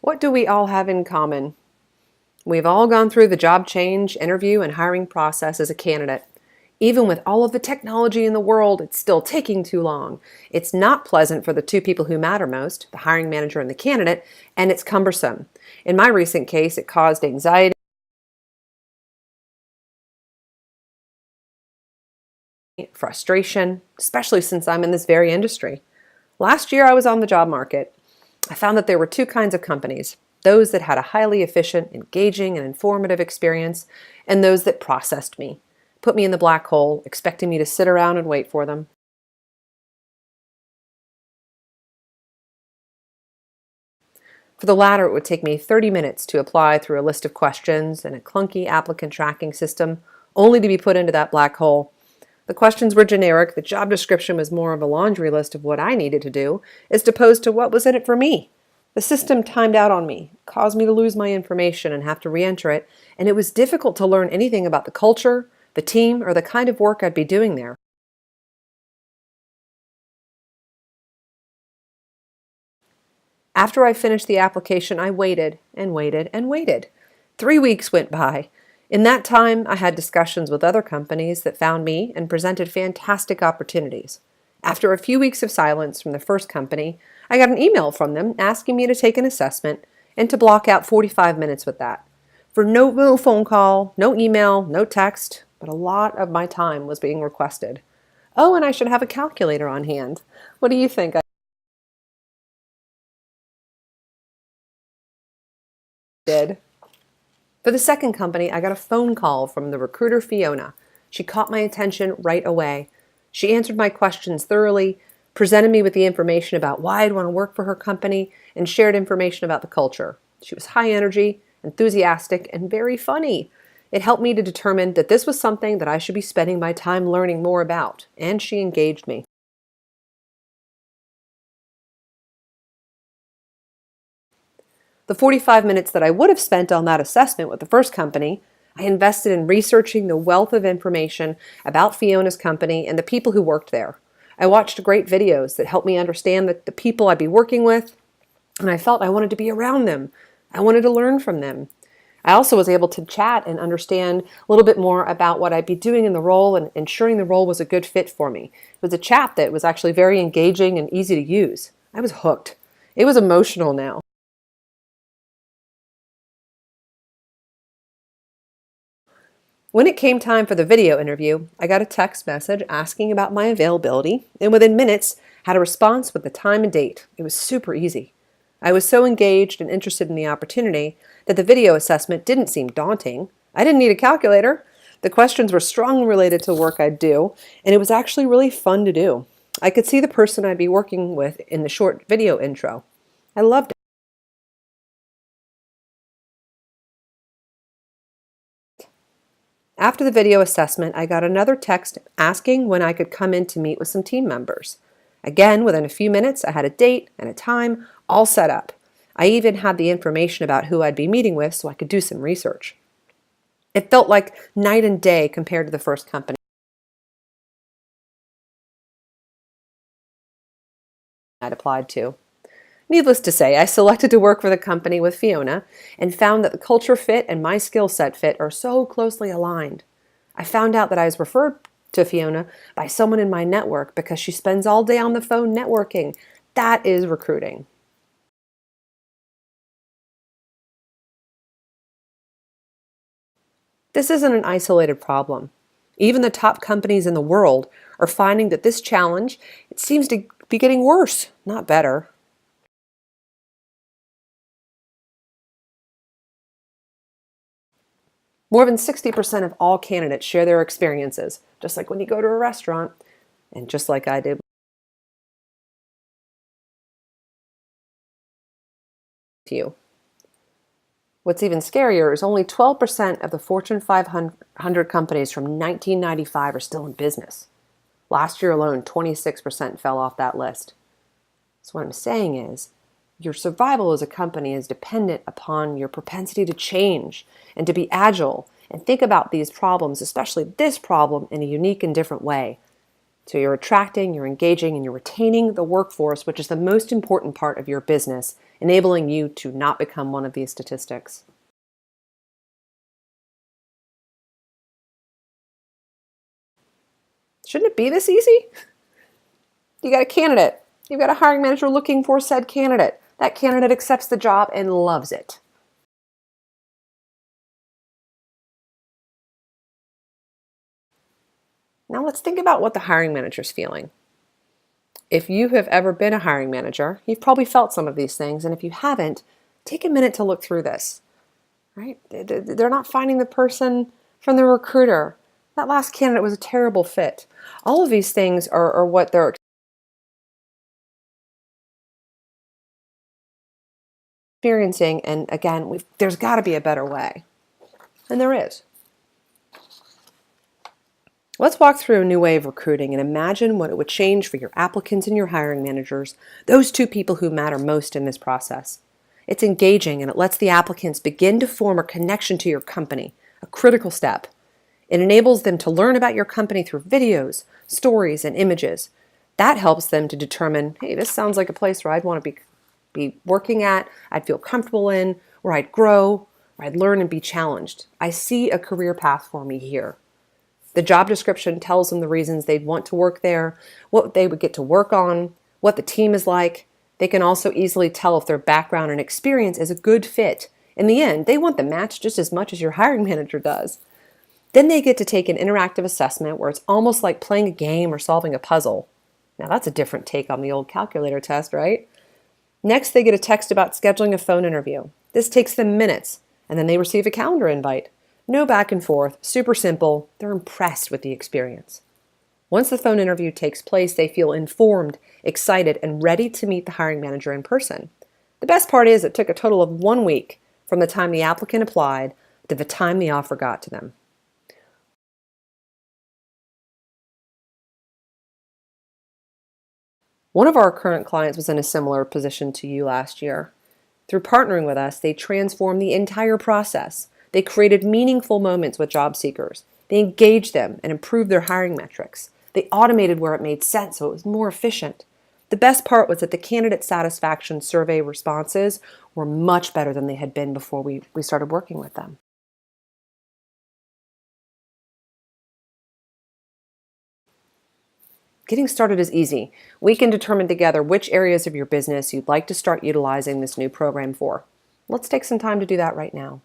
What do we all have in common? We've all gone through the job change, interview, and hiring process as a candidate. Even with all of the technology in the world, it's still taking too long. It's not pleasant for the two people who matter most, the hiring manager and the candidate, and it's cumbersome. In my recent case, it caused anxiety, frustration, especially since I'm in this very industry. Last year, I was on the job market. I found that there were two kinds of companies: those that had a highly efficient, engaging, and informative experience, and those that processed me, put me in the black hole, expecting me to sit around and wait for them. For the latter, it would take me 30 minutes to apply through a list of questions and a clunky applicant tracking system, only to be put into that black hole. The questions were generic, the job description was more of a laundry list of what I needed to do, as opposed to what was in it for me. The system timed out on me, caused me to lose my information and have to re-enter it, and it was difficult to learn anything about the culture, the team, or the kind of work I'd be doing there. After I finished the application, I waited and waited and waited. 3 weeks went by. In that time, I had discussions with other companies that found me and presented fantastic opportunities. After a few weeks of silence from the first company, I got an email from them asking me to take an assessment and to block out 45 minutes with that. For no phone call, no email, no text, but a lot of my time was being requested. Oh, and I should have a calculator on hand. What do you think I did? For the second company, I got a phone call from the recruiter Fiona. She caught my attention right away. She answered my questions thoroughly, presented me with the information about why I'd want to work for her company, and shared information about the culture. She was high energy, enthusiastic, and very funny. It helped me to determine that this was something that I should be spending my time learning more about, and she engaged me. The 45 minutes that I would have spent on that assessment with the first company, I invested in researching the wealth of information about Fiona's company and the people who worked there. I watched great videos that helped me understand the people I'd be working with, and I felt I wanted to be around them. I wanted to learn from them. I also was able to chat and understand a little bit more about what I'd be doing in the role and ensuring the role was a good fit for me. It was a chat that was actually very engaging and easy to use. I was hooked. It was emotional now. When it came time for the video interview, I got a text message asking about my availability, and within minutes had a response with the time and date. It was super easy. I was so engaged and interested in the opportunity that the video assessment didn't seem daunting. I didn't need a calculator. The questions were strongly related to work I'd do, and it was actually really fun to do. I could see the person I'd be working with in the short video intro. I loved it. After the video assessment, I got another text asking when I could come in to meet with some team members. Again, within a few minutes, I had a date and a time all set up. I even had the information about who I'd be meeting with so I could do some research. It felt like night and day compared to the first company I'd applied to. Needless to say, I selected to work for the company with Fiona and found that the culture fit and my skill set fit are so closely aligned. I found out that I was referred to Fiona by someone in my network because she spends all day on the phone networking. That is recruiting. This isn't an isolated problem. Even the top companies in the world are finding that this challenge, it seems to be getting worse, not better. More than 60% of all candidates share their experiences, just like when you go to a restaurant, and just like I did with you. What's even scarier is only 12% of the Fortune 500 companies from 1995 are still in business. Last year alone, 26% fell off that list. So what I'm saying is, your survival as a company is dependent upon your propensity to change and to be agile and think about these problems, especially this problem, in a unique and different way. So you're attracting, you're engaging, and you're retaining the workforce, which is the most important part of your business, enabling you to not become one of these statistics. Shouldn't it be this easy? You got a candidate. You've got a hiring manager looking for said candidate. That candidate accepts the job and loves it. Now let's think about what the hiring manager's feeling. If you have ever been a hiring manager, you've probably felt some of these things, and if you haven't, take a minute to look through this. Right? They're not finding the person from the recruiter. That last candidate was a terrible fit. All of these things are what they're experiencing, and again, there's got to be a better way. And there is. Let's walk through a new way of recruiting and imagine what it would change for your applicants and your hiring managers, those two people who matter most in this process. It's engaging and it lets the applicants begin to form a connection to your company, a critical step. It enables them to learn about your company through videos, stories, and images. That helps them to determine, hey, this sounds like a place where I'd want to be working at, I'd feel comfortable in, where I'd grow, where I'd learn and be challenged. I see a career path for me here. The job description tells them the reasons they'd want to work there, what they would get to work on, what the team is like. They can also easily tell if their background and experience is a good fit. In the end, they want the match just as much as your hiring manager does. Then they get to take an interactive assessment where it's almost like playing a game or solving a puzzle. Now that's a different take on the old calculator test, right? Next, they get a text about scheduling a phone interview. This takes them minutes, and then they receive a calendar invite. No back and forth, super simple. They're impressed with the experience. Once the phone interview takes place, they feel informed, excited, and ready to meet the hiring manager in person. The best part is it took a total of 1 week from the time the applicant applied to the time the offer got to them. One of our current clients was in a similar position to you last year. Through partnering with us, they transformed the entire process. They created meaningful moments with job seekers. They engaged them and improved their hiring metrics. They automated where it made sense so it was more efficient. The best part was that the candidate satisfaction survey responses were much better than they had been before we started working with them. Getting started is easy. We can determine together which areas of your business you'd like to start utilizing this new program for. Let's take some time to do that right now.